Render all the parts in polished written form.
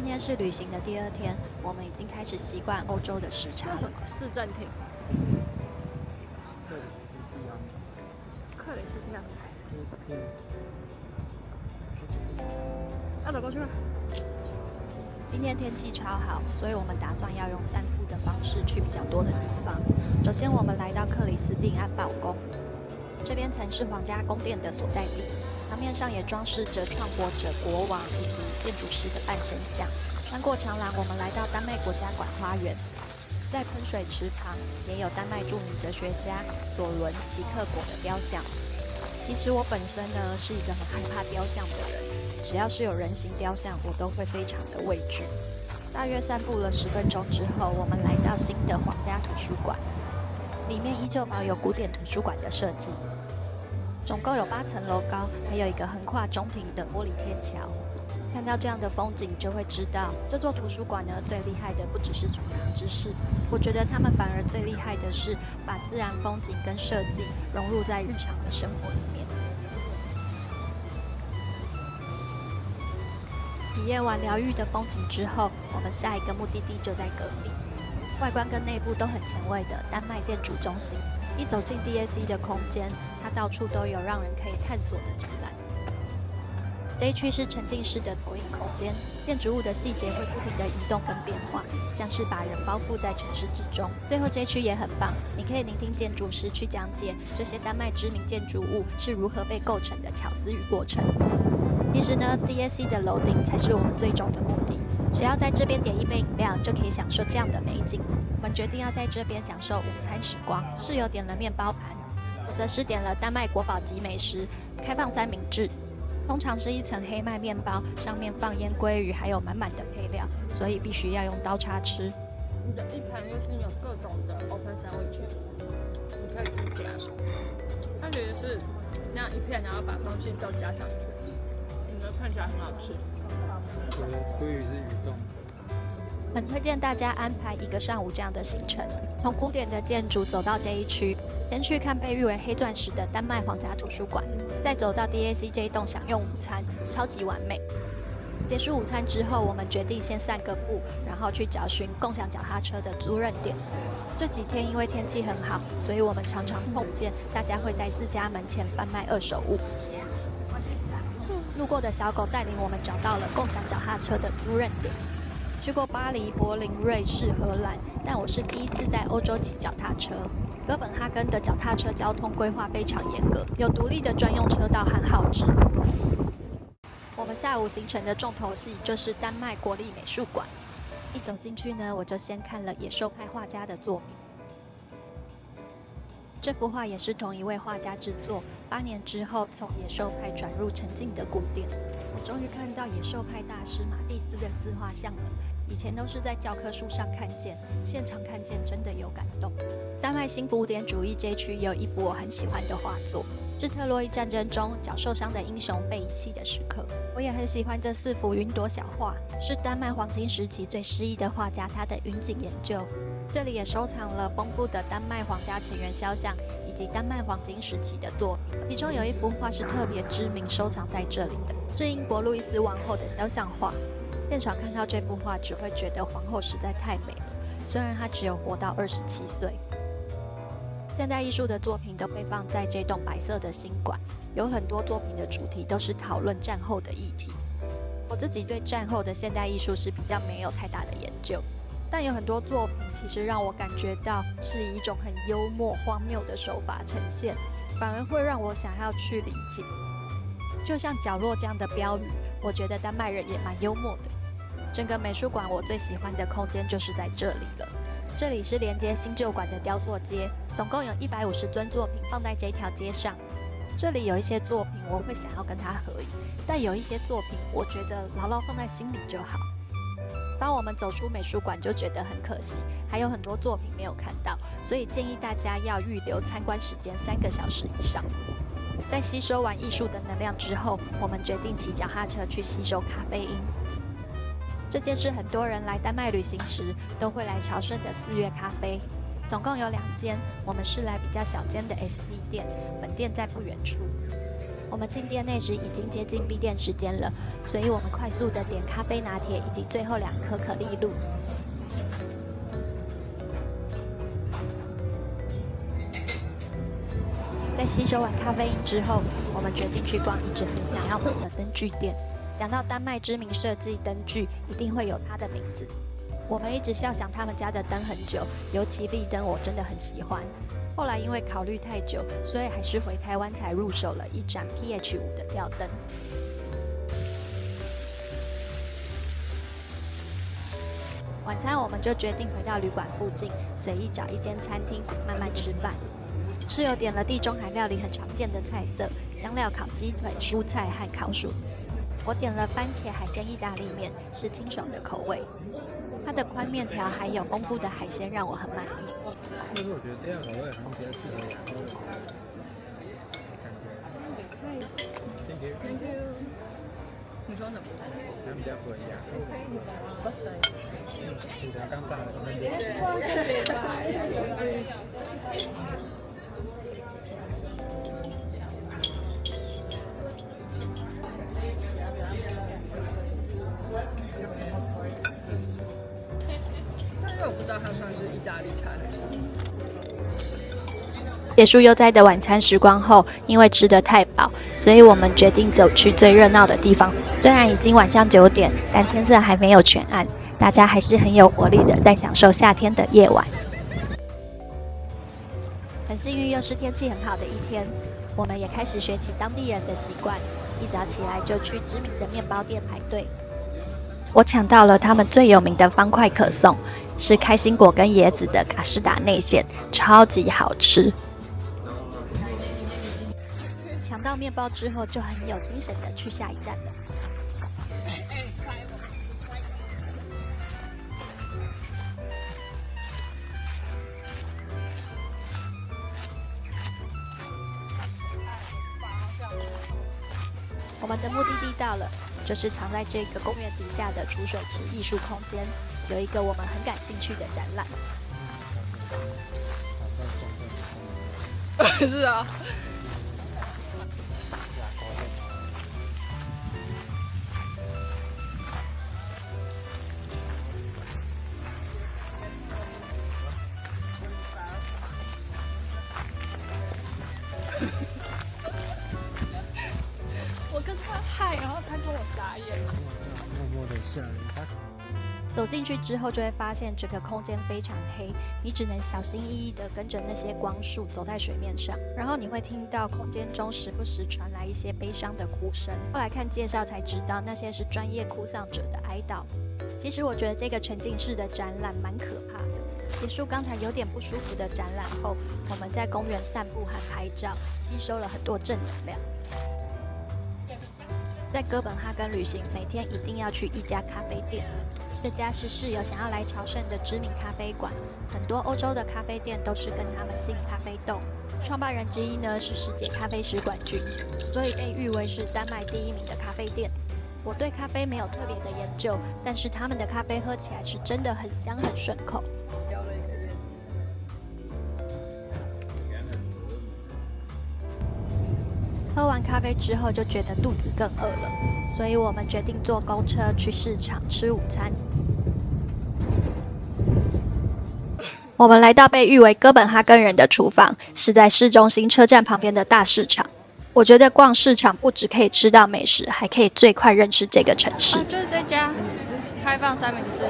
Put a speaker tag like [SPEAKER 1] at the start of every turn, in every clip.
[SPEAKER 1] 今天是旅行的第二天，我们已经开始习惯欧洲的时差了。
[SPEAKER 2] 市政厅，克里斯蒂安，要走过去吗？
[SPEAKER 1] 今天天气超好，所以我们打算要用散步的方式去比较多的地方。首先，我们来到克里斯蒂安堡宫，这边曾是皇家宫殿的所在地，墙面上也装饰着创国者、国王以及建筑师的半身像。穿过长廊，我们来到丹麦国家馆花园，在喷水池旁也有丹麦著名哲学家索伦齐克果的雕像。其实我本身呢是一个很害怕雕像的人，只要是有人形雕像，我都会非常的畏惧。大约散步了10分钟之后，我们来到新的皇家图书馆，里面依旧保有古典图书馆的设计，总共有8层楼高，还有一个横跨中庭的玻璃天桥。看到这样的风景，就会知道这座图书馆呢最厉害的不只是储藏知识，我觉得他们反而最厉害的是把自然风景跟设计融入在日常的生活里面。体验完疗愈的风景之后，我们下一个目的地就在隔壁，外观跟内部都很前卫的丹麦建筑中心。一走进 DAC 的空间，它到处都有让人可以探索的展览。这一区是沉浸式的投影空间，建筑物的细节会不停地移动跟变化，像是把人包覆在城市之中。最后这一区也很棒，你可以聆听建筑师去讲解这些丹麦知名建筑物是如何被构成的巧思与过程。其实呢 ，DAC 的楼顶才是我们最终的目的。只要在这边点一杯饮料，就可以享受这样的美景。我们决定要在这边享受午餐时光，室友点了面包盘，我则是点了丹麦国宝级美食开放三明治。通常是一层黑麦面包，上面放腌鲑鱼，还有满满的配料，所以必须要用刀叉吃。
[SPEAKER 2] 你的一盘就是有各种的 open sandwich，你可以去夹。它其实是那样一片，然后把东西都加上去，你的看起来很好吃。
[SPEAKER 3] 我的鲑鱼是鱼冻。
[SPEAKER 1] 很推荐大家安排一个上午这样的行程，从古典的建筑走到这一区，先去看被誉为黑钻石的丹麦皇家图书馆，再走到 DAC 这一栋享用午餐，超级完美。结束午餐之后，我们决定先散个步，然后去找寻共享脚踏车的租赁店。这几天因为天气很好，所以我们常常碰见大家会在自家门前贩卖二手物。路过的小狗带领我们找到了共享脚踏车的租赁点。去过巴黎、柏林、瑞士、荷兰，但我是第一次在欧洲骑脚踏车。哥本哈根的脚踏车交通规划非常严格，有独立的专用车道和号志。我们下午行程的重头戏就是丹麦国立美术馆。一走进去呢，我就先看了野兽派画家的作品。这幅画也是同一位画家制作，8年之后从野兽派转入沉静的古典。我终于看到野兽派大师马蒂斯的自画像了。以前都是在教科书上看见，现场看见真的有感动。丹麦新古典主义这区也有一幅我很喜欢的画作，是特洛伊战争中脚受伤的英雄被遗弃的时刻。我也很喜欢这4幅云朵小画，是丹麦黄金时期最诗意的画家他的云景研究。这里也收藏了丰富的丹麦皇家成员肖像以及丹麦黄金时期的作品，其中有一幅画是特别知名，收藏在这里的，是英国路易斯王后的肖像画。现场看到这幅画，只会觉得皇后实在太美了，虽然她只有活到27岁。现代艺术的作品都被放在这栋白色的新馆，有很多作品的主题都是讨论战后的议题。我自己对战后的现代艺术是比较没有太大的研究，但有很多作品其实让我感觉到是以一种很幽默、荒谬的手法呈现，反而会让我想要去理解。就像角落这样的标语，我觉得丹麦人也蛮幽默的。整个美术馆我最喜欢的空间就是在这里了。这里是连接新旧馆的雕塑街，总共有150尊作品放在这条街上。这里有一些作品我会想要跟他合影，但有一些作品我觉得牢牢放在心里就好。当我们走出美术馆就觉得很可惜，还有很多作品没有看到，所以建议大家要预留参观时间3个小时以上。在吸收完艺术的能量之后，我们决定骑脚踏车去吸收咖啡因。这间是很多人来丹麦旅行时都会来朝圣的4月咖啡，总共有2间，我们是来比较小间的 SP 店，本店在不远处。我们进店内时已经接近闭店时间了，所以我们快速的点咖啡拿铁以及最后2颗可丽露。在吸收完咖啡因之后，我们决定去逛一直很想要买的灯具店。讲到丹麦知名设计灯具，一定会有它的名字。我们一直笑想他们家的灯很久，尤其立灯我真的很喜欢。后来因为考虑太久，所以还是回台湾才入手了一盏 PH5 的吊灯。晚餐我们就决定回到旅馆附近，随意找一间餐厅慢慢吃饭。室友点了地中海料理很常见的菜色，香料烤鸡腿、蔬菜和烤薯。我点了番茄海鲜意大利面，是清爽的口味。它的宽面条还有丰富的海鲜让我很满意。
[SPEAKER 3] 但是我觉得这样口味好像比较适合亚洲人。Thank you.
[SPEAKER 2] Thank you。你说什么？
[SPEAKER 3] 它比较符合亚洲人。薯条刚炸的，
[SPEAKER 2] 但是我不知道它算是意大利菜还是。
[SPEAKER 1] 结束悠哉的晚餐时光后，因为吃得太饱，所以我们决定走去最热闹的地方。虽然已经晚上9点，但天色还没有全暗，大家还是很有活力的在享受夏天的夜晚。很幸运又是天气很好的一天，我们也开始学起当地人的习惯，一早起来就去知名的面包店排队。我抢到了他们最有名的方块可颂，是开心果跟椰子的卡士达内馅，超级好吃。抢到面包之后，就很有精神的去下一站了。我们的目的地到了，就是藏在这个公园底下的储水池艺术空间，有一个我们很感兴趣的展览。
[SPEAKER 2] 是啊。我跟他嗨，然后他跟我傻眼。
[SPEAKER 3] 默默的下雨。
[SPEAKER 1] 走进去之后，就会发现整个空间非常黑，你只能小心翼翼地跟着那些光束走在水面上，然后你会听到空间中时不时传来一些悲伤的哭声。后来看介绍才知道，那些是专业哭丧者的哀悼。其实我觉得这个沉浸式的展览蛮可怕的。结束刚才有点不舒服的展览后，我们在公园散步和拍照，吸收了很多正能量。在哥本哈根旅行，每天一定要去一家咖啡店。这家是室友想要来朝圣的知名咖啡馆，很多欧洲的咖啡店都是跟他们进咖啡豆。创办人之一呢是世界咖啡师冠军，所以被誉为是丹麦第1名的咖啡店。我对咖啡没有特别的研究，但是他们的咖啡喝起来是真的很香很顺口。喝完咖啡之后就觉得肚子更饿了，所以我们决定坐公车去市场吃午餐。我们来到被誉为哥本哈根人的厨房，是在市中心车站旁边的大市场。我觉得逛市场不只可以吃到美食，还可以最快认识这个城市。
[SPEAKER 2] 就是这家开放三明治，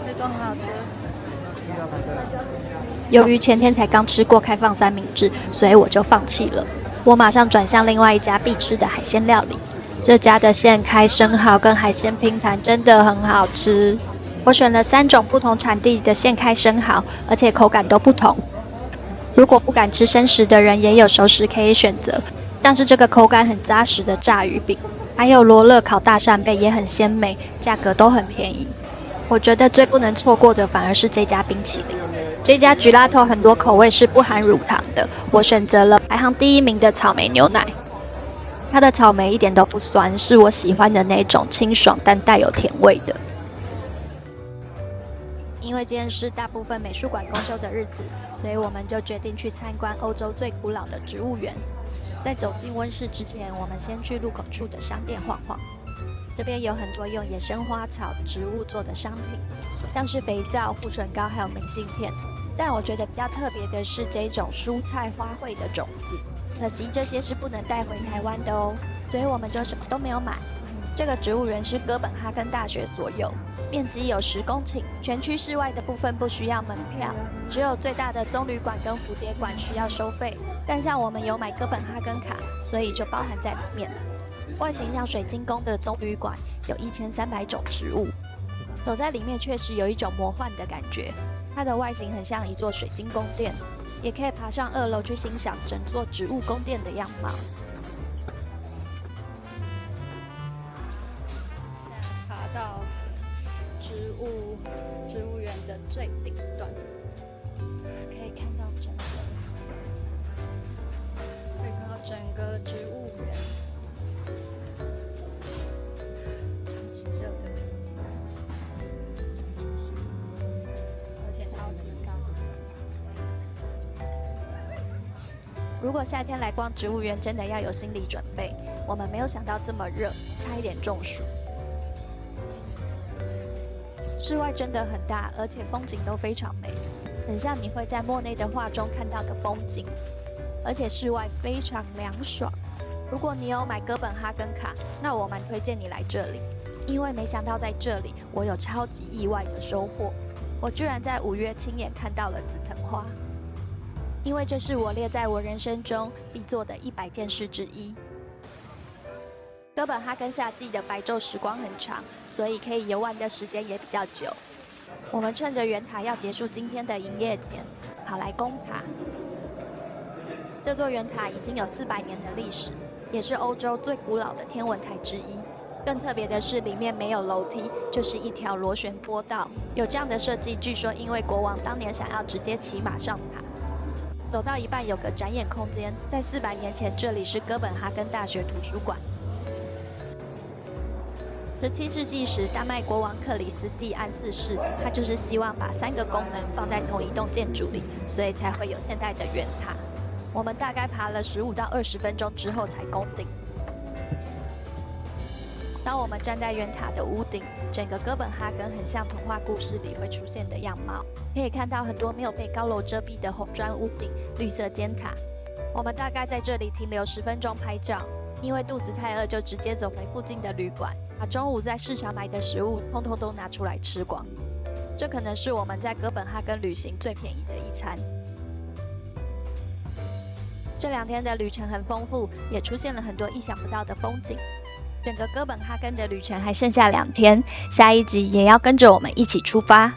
[SPEAKER 2] 听说很好吃。
[SPEAKER 1] 由于前天才刚吃过开放三明治，所以我就放弃了。我马上转向另外一家必吃的海鲜料理，这家的现开生蚝跟海鲜拼盘真的很好吃。我选了3种不同产地的现开生蚝，而且口感都不同。如果不敢吃生食的人，也有熟食可以选择，像是这个口感很扎实的炸鱼饼，还有罗勒烤大扇贝也很鲜美，价格都很便宜。我觉得最不能错过的反而是这家冰淇淋。这家gelato很多口味是不含乳糖的，我选择了排行第1名的草莓牛奶。它的草莓一点都不酸，是我喜欢的那种清爽但带有甜味的。因为今天是大部分美术馆公休的日子，所以我们就决定去参观欧洲最古老的植物园。在走进温室之前，我们先去入口处的商店晃晃。这边有很多用野生花草、植物做的商品，像是肥皂、护唇膏还有明信片。但我觉得比较特别的是这种蔬菜花卉的种子，可惜这些是不能带回台湾的哦，所以我们就什么都没有买。这个植物园是哥本哈根大学所有，面积有10公顷，全区室外的部分不需要门票，只有最大的棕榈馆跟蝴蝶馆需要收费。但像我们有买哥本哈根卡，所以就包含在里面。外形像水晶宫的棕榈馆有1300种植物，走在里面确实有一种魔幻的感觉。它的外形很像一座水晶宫殿，也可以爬上2楼去欣赏整座植物宫殿的样貌。爬到植物园的最顶端，可以看到整个植物园，超级热的，而且超级高。如果夏天来逛植物园，真的要有心理准备。我们没有想到这么热，差一点中暑。室外真的很大，而且风景都非常美，很像你会在莫内的画中看到的风景。而且室外非常凉爽。如果你有买哥本哈根卡，那我蛮推荐你来这里，因为没想到在这里我有超级意外的收获。我居然在5月亲眼看到了紫藤花，因为这是我列在我人生中必做的100件事之一。哥本哈根夏季的白昼时光很长，所以可以游玩的时间也比较久。我们趁着圆塔要结束今天的营业前，跑来攻塔。这座圆塔已经有400年的历史，也是欧洲最古老的天文台之一。更特别的是，里面没有楼梯，就是一条螺旋坡道。有这样的设计，据说因为国王当年想要直接骑马上塔。走到一半有个展演空间，在400年前，这里是哥本哈根大学图书馆。17世纪时，丹麦国王克里斯蒂安4世，他就是希望把3个功能放在同一栋建筑里，所以才会有现代的圆塔。我们大概爬了15到20分钟之后才攻顶。当我们站在圆塔的屋顶，整个哥本哈根很像童话故事里会出现的样貌，可以看到很多没有被高楼遮蔽的红砖屋顶、绿色尖塔。我们大概在这里停留10分钟拍照，因为肚子太饿，就直接走回附近的旅馆，把中午在市场买的食物通通都拿出来吃光。这可能是我们在哥本哈根旅行最便宜的一餐。这2天的旅程很丰富，也出现了很多意想不到的风景。整个哥本哈根的旅程还剩下2天，下一集也要跟着我们一起出发。